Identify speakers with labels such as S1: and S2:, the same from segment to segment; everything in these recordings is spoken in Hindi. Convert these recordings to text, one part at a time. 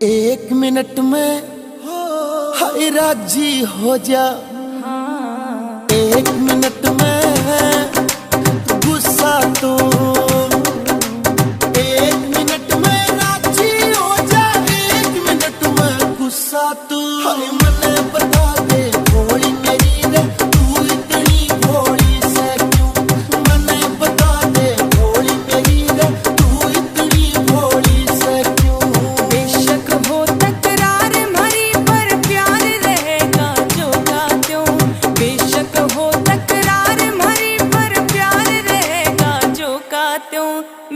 S1: एक मिनट में हाय राजी हो जा। एक मिनट में गुस्सा तू, एक मिनट में राजी हो जा। एक मिनट में गुस्सा तू। हाय मने बता दे भोली मेरी रे, तू इतनी भोली से क्यों? मने बता दे भोली मेरी रे, तू इतनी भोली से क्यों?
S2: बेशक हो तकरार हमारी पर प्यार रहेगा जो का त्यों। बेशक हो तकरार हमारी पर प्यार रहेगा जो का त्यों।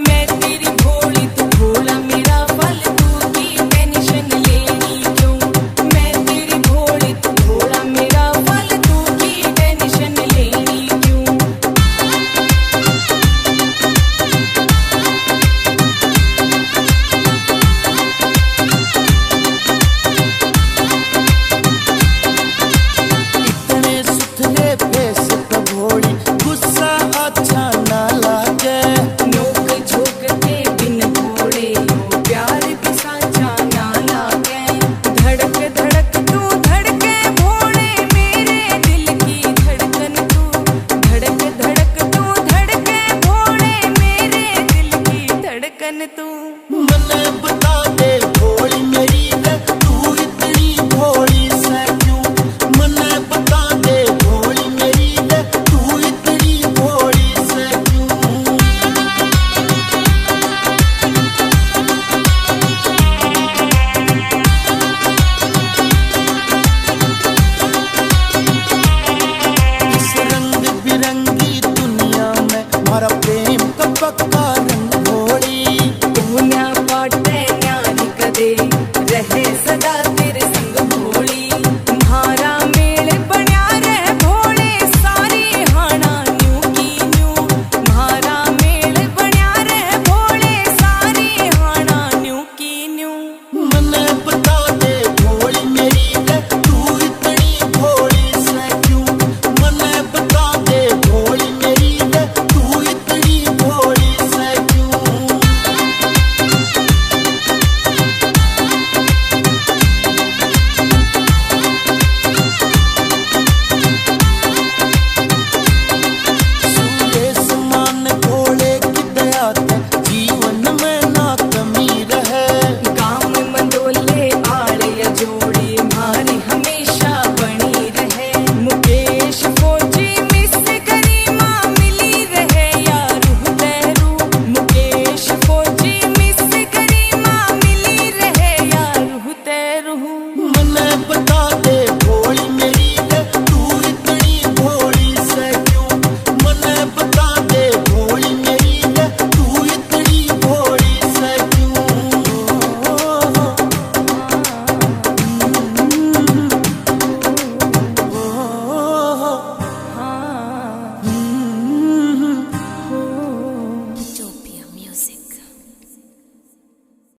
S2: मैं तेरी भोली तू भोला, मेरा फालतू की टेंशन लेनी क्यों? मैं तेरी भोली तू भोला, मेरा फालतू की टेंशन लेनी क्यों?
S1: इतने सुथरे फेस पे भोली गुस्सा अच्छा ना लागे।
S2: नोक झोंक के बिन भोले ओ प्यार भी साचा ना लागे। धड़क धड़क तू धड़के भोले, मेरे दिल की धड़कन तू। धड़क धड़क तू धड़के भोले, मेरे दिल की धड़कन तू।
S1: मने